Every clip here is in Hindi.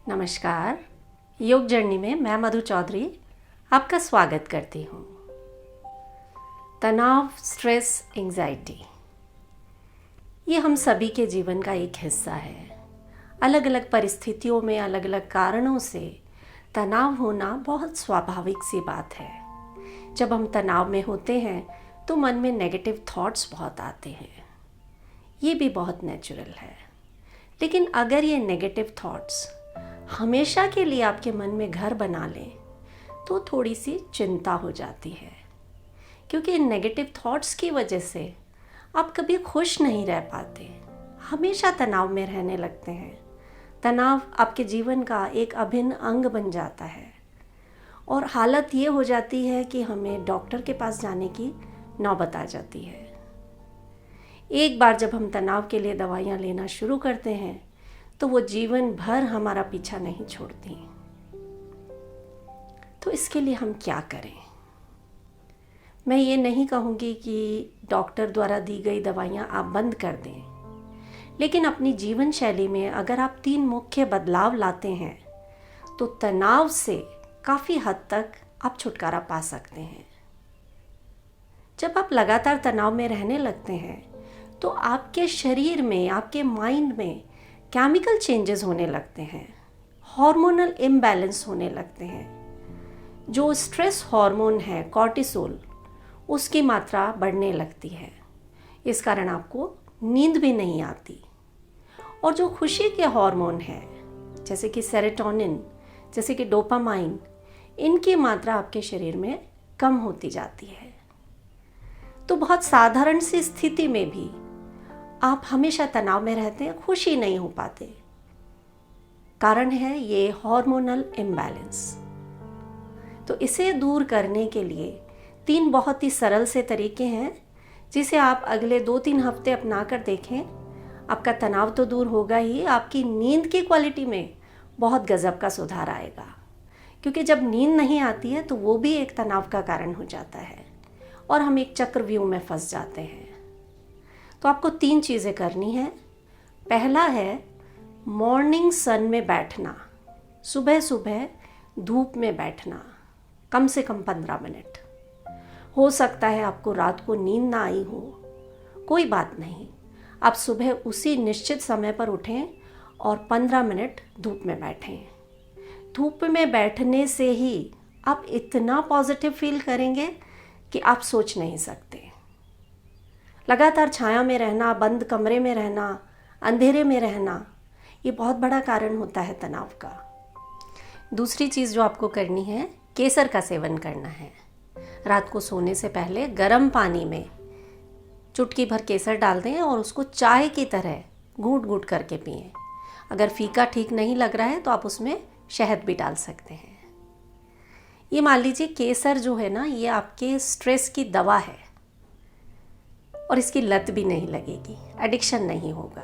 नमस्कार। योग जर्नी में मैं मधु चौधरी आपका स्वागत करती हूँ। तनाव, स्ट्रेस, एंजाइटी ये हम सभी के जीवन का एक हिस्सा है। अलग अलग परिस्थितियों में अलग अलग कारणों से तनाव होना बहुत स्वाभाविक सी बात है। जब हम तनाव में होते हैं तो मन में नेगेटिव थॉट्स बहुत आते हैं। ये भी बहुत नेचुरल है। लेकिन अगर ये नेगेटिव थॉट्स हमेशा के लिए आपके मन में घर बना लें तो थोड़ी सी चिंता हो जाती है, क्योंकि इन नेगेटिव थॉट्स की वजह से आप कभी खुश नहीं रह पाते, हमेशा तनाव में रहने लगते हैं। तनाव आपके जीवन का एक अभिन्न अंग बन जाता है और हालत ये हो जाती है कि हमें डॉक्टर के पास जाने की नौबत आ जाती है। एक बार जब हम तनाव के लिए दवाइयाँ लेना शुरू करते हैं तो वो जीवन भर हमारा पीछा नहीं छोड़ती। तो इसके लिए हम क्या करें? मैं ये नहीं कहूँगी कि डॉक्टर द्वारा दी गई दवाइयाँ आप बंद कर दें, लेकिन अपनी जीवन शैली में अगर आप 3 मुख्य बदलाव लाते हैं तो तनाव से काफ़ी हद तक आप छुटकारा पा सकते हैं। जब आप लगातार तनाव में रहने लगते हैं तो आपके शरीर में, आपके माइंड में केमिकल चेंजेस होने लगते हैं, हार्मोनल इम्बैलेंस होने लगते हैं। जो स्ट्रेस हार्मोन है कॉर्टिसोल, उसकी मात्रा बढ़ने लगती है। इस कारण आपको नींद भी नहीं आती। और जो खुशी के हार्मोन है जैसे कि सेरोटोनिन, जैसे कि डोपामाइन, इनकी मात्रा आपके शरीर में कम होती जाती है। तो बहुत साधारण सी स्थिति में भी आप हमेशा तनाव में रहते हैं, खुशी नहीं हो पाते। कारण है ये हार्मोनल इम्बैलेंस। तो इसे दूर करने के लिए 3 बहुत ही सरल से तरीके हैं जिसे आप अगले 2-3 हफ्ते अपना कर देखें। आपका तनाव तो दूर होगा ही, आपकी नींद की क्वालिटी में बहुत गजब का सुधार आएगा। क्योंकि जब नींद नहीं आती है तो वो भी एक तनाव का कारण हो जाता है और हम एक चक्रव्यूह में फंस जाते हैं। तो आपको 3 चीज़ें करनी है। पहला है मॉर्निंग सन में बैठना, सुबह सुबह धूप में बैठना, कम से कम 15 मिनट। हो सकता है आपको रात को नींद ना आई हो, कोई बात नहीं, आप सुबह उसी निश्चित समय पर उठें और 15 मिनट धूप में बैठें। धूप में बैठने से ही आप इतना पॉजिटिव फील करेंगे कि आप सोच नहीं सकते। लगातार छाया में रहना, बंद कमरे में रहना, अंधेरे में रहना, ये बहुत बड़ा कारण होता है तनाव का। दूसरी चीज़ जो आपको करनी है, केसर का सेवन करना है। रात को सोने से पहले गर्म पानी में चुटकी भर केसर डाल दें और उसको चाय की तरह घूंट घूंट करके पिएं। अगर फीका ठीक नहीं लग रहा है तो आप उसमें शहद भी डाल सकते हैं। ये मान लीजिए केसर जो है ना, ये आपके स्ट्रेस की दवा है और इसकी लत भी नहीं लगेगी, एडिक्शन नहीं होगा।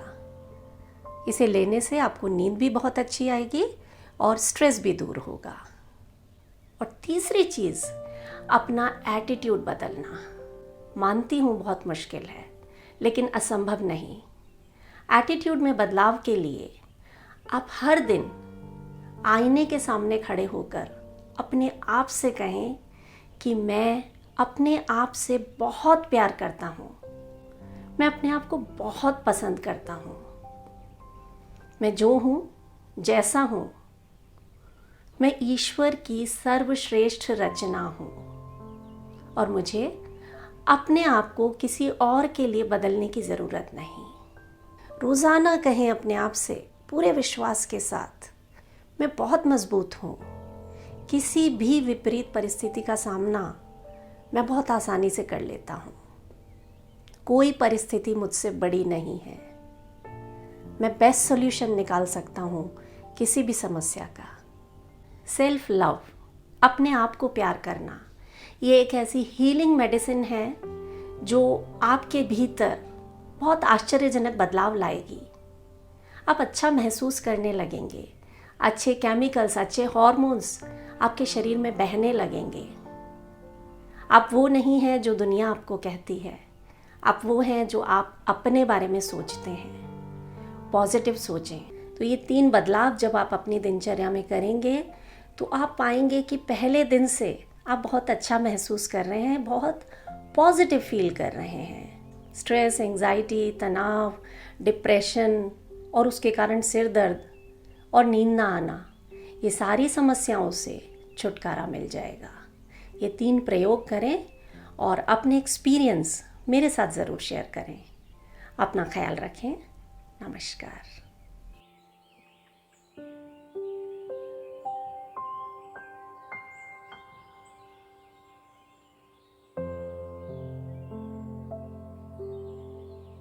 इसे लेने से आपको नींद भी बहुत अच्छी आएगी और स्ट्रेस भी दूर होगा। और तीसरी चीज़, अपना एटीट्यूड बदलना। मानती हूँ बहुत मुश्किल है, लेकिन असंभव नहीं। एटीट्यूड में बदलाव के लिए आप हर दिन आईने के सामने खड़े होकर अपने आप से कहें कि मैं अपने आप से बहुत प्यार करता हूँ, मैं अपने आप को बहुत पसंद करता हूँ, मैं जो हूँ, जैसा हूँ, मैं ईश्वर की सर्वश्रेष्ठ रचना हूँ और मुझे अपने आप को किसी और के लिए बदलने की ज़रूरत नहीं। रोज़ाना कहें अपने आप से पूरे विश्वास के साथ, मैं बहुत मजबूत हूँ, किसी भी विपरीत परिस्थिति का सामना मैं बहुत आसानी से कर लेता हूँ, कोई परिस्थिति मुझसे बड़ी नहीं है, मैं बेस्ट सॉल्यूशन निकाल सकता हूँ किसी भी समस्या का। सेल्फ लव, अपने आप को प्यार करना, ये एक ऐसी हीलिंग मेडिसिन है जो आपके भीतर बहुत आश्चर्यजनक बदलाव लाएगी। आप अच्छा महसूस करने लगेंगे, अच्छे केमिकल्स, अच्छे हॉर्मोन्स आपके शरीर में बहने लगेंगे। आप वो नहीं हैं जो दुनिया आपको कहती है, आप वो हैं जो आप अपने बारे में सोचते हैं। पॉजिटिव सोचें। तो ये 3 बदलाव जब आप अपनी दिनचर्या में करेंगे तो आप पाएंगे कि पहले दिन से आप बहुत अच्छा महसूस कर रहे हैं, बहुत पॉजिटिव फील कर रहे हैं। स्ट्रेस, एंजाइटी, तनाव, डिप्रेशन और उसके कारण सिर दर्द और नींद ना आना, ये सारी समस्याओं से छुटकारा मिल जाएगा। ये 3 प्रयोग करें और अपने एक्सपीरियंस मेरे साथ ज़रूर शेयर करें। अपना ख्याल रखें। नमस्कार।